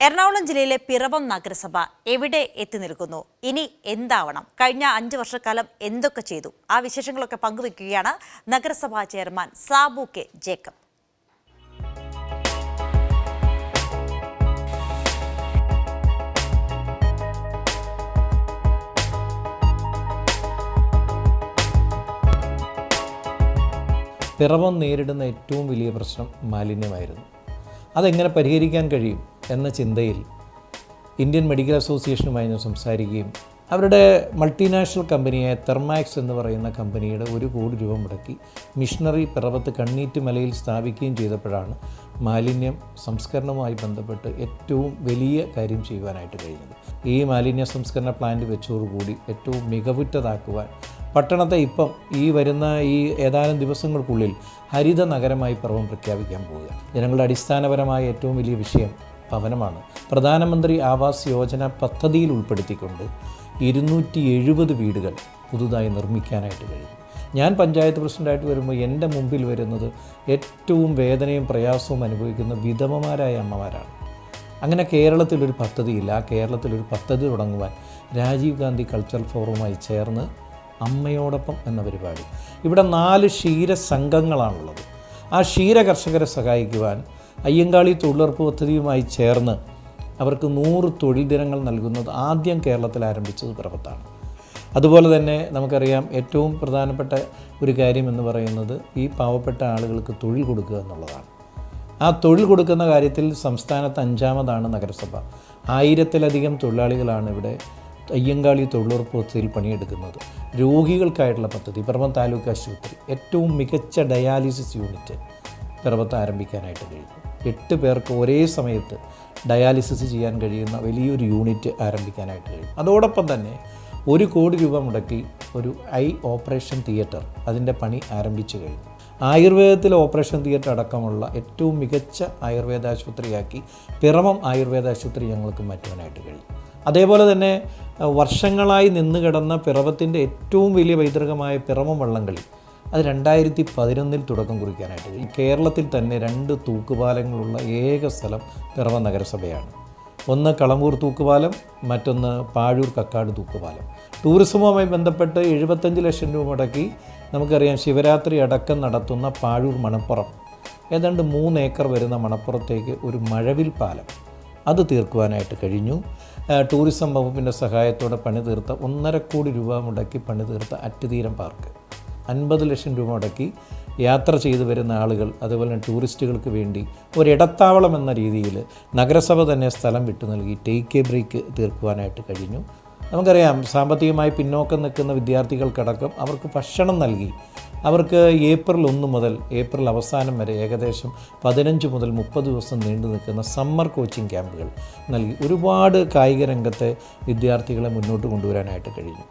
എറണാകുളം ജില്ലയിലെ പിറവം നഗരസഭ എവിടെ എത്തി നിൽക്കുന്നു? ഇനി എന്താവണം? കഴിഞ്ഞ 5 വർഷക്കാലം എന്തൊക്കെ ചെയ്തു? ആ വിശേഷങ്ങളൊക്കെ പങ്കുവെക്കുകയാണ് നഗരസഭാ chairman Sabu K Jacob. Piravom നേരിടുന്ന ഏറ്റവും വലിയ പ്രശ്നം മാലിന്യമായിരുന്നു. അതെങ്ങനെ പരിഹരിക്കാൻ കഴിയും എന്ന ചിന്തയിൽ ഇന്ത്യൻ മെഡിക്കൽ അസോസിയേഷനുമായി ഞാൻ സംസാരിക്കുകയും അവരുടെ മൾട്ടിനാഷണൽ കമ്പനിയായ തെർമാക്സ് എന്ന് പറയുന്ന കമ്പനിയുടെ 1 കോടി രൂപ മുടക്കി മിഷണറി പിറവത്ത് കണ്ണീറ്റ് മലയിൽ സ്ഥാപിക്കുകയും ചെയ്തപ്പോഴാണ് മാലിന്യം സംസ്കരണവുമായി ബന്ധപ്പെട്ട് ഏറ്റവും വലിയ കാര്യം ചെയ്യുവാനായിട്ട് കഴിഞ്ഞത്. ഈ മാലിന്യ സംസ്കരണ പ്ലാന്റ് വെച്ചതോടുകൂടി ഏറ്റവും മികവുറ്റതാക്കുവാൻ പട്ടണത്തെ ഇപ്പം വരുന്ന ഏതാനും ദിവസങ്ങൾക്കുള്ളിൽ ഹരിത നഗരമായി പിറവം പ്രഖ്യാപിക്കാൻ പോവുക. ജനങ്ങളുടെ അടിസ്ഥാനപരമായ ഏറ്റവും വലിയ വിഷയം ഭവനമാണ്. പ്രധാനമന്ത്രി ആവാസ് യോജന പദ്ധതിയിൽ ഉൾപ്പെടുത്തിക്കൊണ്ട് 270 വീടുകൾ പുതുതായി നിർമ്മിക്കാനായിട്ട് കഴിയും. ഞാൻ പഞ്ചായത്ത് പ്രസിഡൻ്റായിട്ട് വരുമ്പോൾ എൻ്റെ മുമ്പിൽ വരുന്നത് ഏറ്റവും വേദനയും പ്രയാസവും അനുഭവിക്കുന്ന വിധവമാരായ അമ്മമാരാണ്. അങ്ങനെ കേരളത്തിലൊരു പദ്ധതിയില്ല. ആ കേരളത്തിലൊരു പദ്ധതി തുടങ്ങുവാൻ രാജീവ് ഗാന്ധി കൾച്ചറൽ ഫോറവുമായി ചേർന്ന് അമ്മയോടൊപ്പം എന്ന പരിപാടി, ഇവിടെ 4 ക്ഷീര സംഘങ്ങളാണുള്ളത്. ആ ക്ഷീര കർഷകരെ സഹായിക്കുവാൻ അയ്യങ്കാളി തൊഴിലുറപ്പ് പദ്ധതിയുമായി ചേർന്ന് അവർക്ക് 100 തൊഴിൽ ദിനങ്ങൾ നൽകുന്നത് ആദ്യം കേരളത്തിൽ ആരംഭിച്ചത് പിറവത്താണ്. അതുപോലെ തന്നെ നമുക്കറിയാം ഏറ്റവും പ്രധാനപ്പെട്ട ഒരു കാര്യം എന്ന് പറയുന്നത് ഈ പാവപ്പെട്ട ആളുകൾക്ക് തൊഴിൽ കൊടുക്കുക എന്നുള്ളതാണ്. ആ തൊഴിൽ കൊടുക്കുന്ന കാര്യത്തിൽ സംസ്ഥാനത്ത് 5ാമതാണ് നഗരസഭ. 1000-ലധികം തൊഴിലാളികളാണ് ഇവിടെ അയ്യങ്കാളി തൊഴിലുറപ്പ് പദ്ധതിയിൽ പണിയെടുക്കുന്നത്. രോഗികൾക്കായിട്ടുള്ള പദ്ധതി പിറവം താലൂക്ക് ആശുപത്രി, ഏറ്റവും മികച്ച ഡയാലിസിസ് യൂണിറ്റ് പിറവത്ത് ആരംഭിക്കാനായിട്ട് കഴിയും. 8 പേർക്ക് ഒരേ സമയത്ത് ഡയാലിസിസ് ചെയ്യാൻ കഴിയുന്ന വലിയൊരു യൂണിറ്റ് ആരംഭിക്കാനായിട്ട് കഴിയും. അതോടൊപ്പം തന്നെ 1 കോടി രൂപ മുടക്കി ഒരു ഐ ഓപ്പറേഷൻ തിയേറ്റർ അതിൻ്റെ പണി ആരംഭിച്ചു കഴിഞ്ഞു. ആയുർവേദത്തിൽ ഓപ്പറേഷൻ തിയേറ്റർ അടക്കമുള്ള ഏറ്റവും മികച്ച ആയുർവേദ ആശുപത്രിയാക്കി പിറവം ആയുർവേദ ആശുപത്രി ഞങ്ങൾക്ക് മാറ്റുവാനായിട്ട് കഴിയും. അതേപോലെ തന്നെ വർഷങ്ങളായി നിന്ന് കിടന്ന പിറവത്തിൻ്റെ ഏറ്റവും വലിയ പൈതൃകമായ പിറവം വള്ളംകളി അത് 2011 തുടക്കം കുറിക്കാനായിട്ട് കഴിയും. കേരളത്തിൽ തന്നെ 2 തൂക്കുപാലങ്ങളുള്ള ഏക സ്ഥലം പിറവം നഗരസഭയാണ്. ഒന്ന് കളമൂർ തൂക്കുപാലം, മറ്റൊന്ന് പാഴൂർ കക്കാട് തൂക്കുപാലം. ടൂറിസവുമായി ബന്ധപ്പെട്ട് 75 ലക്ഷം രൂപ മുടക്കി നമുക്കറിയാം ശിവരാത്രി അടക്കം നടത്തുന്ന പാഴൂർ മണപ്പുറം, ഏതാണ്ട് 3 ഏക്കർ വരുന്ന മണപ്പുറത്തേക്ക് ഒരു മഴവിൽ പാലം അത് തീർക്കുവാനായിട്ട് കഴിഞ്ഞു. ടൂറിസം വകുപ്പിൻ്റെ സഹായത്തോടെ പണി തീർത്ത 1.5 കോടി രൂപ മുടക്കി പണി തീർത്ത അറ്റുതീരം പാർക്ക്, 50 ലക്ഷം രൂപ മുടക്കി യാത്ര ചെയ്തു വരുന്ന ആളുകൾ അതുപോലെ തന്നെ ടൂറിസ്റ്റുകൾക്ക് വേണ്ടി ഒരിടത്താവളം എന്ന രീതിയിൽ നഗരസഭ തന്നെ സ്ഥലം വിട്ടു നൽകി ടേക്ക് എ ബ്രേക്ക് തീർക്കുവാനായിട്ട് കഴിഞ്ഞു. നമുക്കറിയാം സാമ്പത്തികമായി പിന്നോക്കം നിൽക്കുന്ന വിദ്യാർത്ഥികൾക്കടക്കം അവർക്ക് ഭക്ഷണം നൽകി അവർക്ക് ഏപ്രിൽ 1 മുതൽ ഏപ്രിൽ അവസാനം വരെ ഏകദേശം 15 മുതൽ 30 ദിവസം നീണ്ടു നിൽക്കുന്ന സമ്മർ കോച്ചിങ് ക്യാമ്പുകൾ നൽകി ഒരുപാട് കായിക രംഗത്തെ വിദ്യാർത്ഥികളെ മുന്നോട്ട് കൊണ്ടുവരാനായിട്ട് കഴിഞ്ഞു.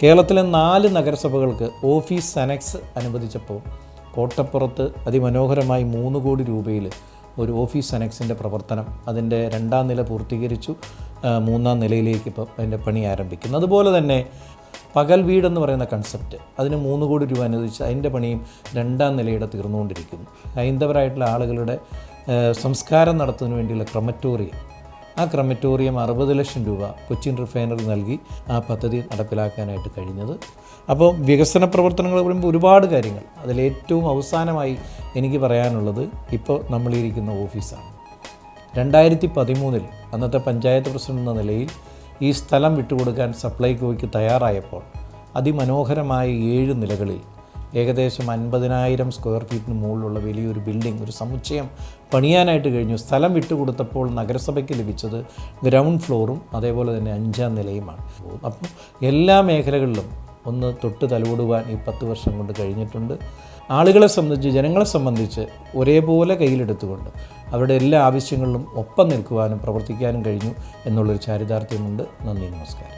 കേരളത്തിലെ 4 നഗരസഭകൾക്ക് ഓഫീസ് അനക്സ് അനുവദിച്ചപ്പോൾ കോട്ടപ്പുറത്ത് അതിമനോഹരമായി 3 കോടി രൂപയിൽ ഒരു ഓഫീസ് അനക്സിൻ്റെ പ്രവർത്തനം അതിൻ്റെ 2ാം നില പൂർത്തീകരിച്ചു. 3ാം നിലയിലേക്ക് ഇപ്പോൾ അതിൻ്റെ പണി ആരംഭിക്കുന്നു. അതുപോലെ തന്നെ പകൽ വീടെന്ന് പറയുന്ന കൺസെപ്റ്റ് അതിന് 3 കോടി രൂപ അനുവദിച്ച് അതിൻ്റെ പണിയും 2ാം നിലയുടെ തീർന്നുകൊണ്ടിരിക്കുന്നു. ഹൈന്ദവരായിട്ടുള്ള ആളുകളുടെ സംസ്കാരം നടത്തുന്നതിന് വേണ്ടിയുള്ള ക്രമറ്റോറിയം, ആ ക്രമറ്റോറിയം 60 ലക്ഷം രൂപ കൊച്ചിൻ റിഫൈനറി നൽകി ആ പദ്ധതി നടപ്പിലാക്കാനായിട്ട് കഴിഞ്ഞത്. അപ്പോൾ വികസന പ്രവർത്തനങ്ങൾ പറയുമ്പോൾ ഒരുപാട് കാര്യങ്ങൾ, അതിലേറ്റവും അവസാനമായി എനിക്ക് പറയാനുള്ളത് ഇപ്പോൾ നമ്മളിരിക്കുന്ന ഓഫീസാണ്. 2013 അന്നത്തെ പഞ്ചായത്ത് പ്രസിഡന്റ് എന്ന നിലയിൽ ഈ സ്ഥലം വിട്ടുകൊടുക്കാൻ സപ്ലൈകോയ്ക്ക് തയ്യാറായപ്പോൾ അതിമനോഹരമായ 7 നിലകളിൽ ഏകദേശം 50,000 സ്ക്വയർ ഫീറ്റിന് മുകളിലുള്ള വലിയൊരു ബിൽഡിംഗ്, ഒരു സമുച്ചയം പണിയാനായിട്ട് കഴിഞ്ഞു. സ്ഥലം വിട്ടുകൊടുത്തപ്പോൾ നഗരസഭയ്ക്ക് ലഭിച്ചത് ഗ്രൗണ്ട് ഫ്ലോറും അതേപോലെ തന്നെ 5ാം നിലയുമാണ്. അപ്പോൾ എല്ലാ മേഖലകളിലും ഒന്ന് തൊട്ട് തലോടുവാൻ ഈ 10 വർഷം കൊണ്ട് കഴിഞ്ഞിട്ടുണ്ട്. ആളുകളെ സംബന്ധിച്ച് ജനങ്ങളെ സംബന്ധിച്ച് ഒരേപോലെ കയ്യിലെടുത്തുകൊണ്ട് അവരുടെ എല്ലാ ആവശ്യങ്ങളിലും ഒപ്പം നിൽക്കുവാനും പ്രവർത്തിക്കാനും കഴിഞ്ഞു എന്നുള്ളൊരു ചാരിതാർത്ഥ്യമുണ്ട്. നന്ദി, നമസ്കാരം.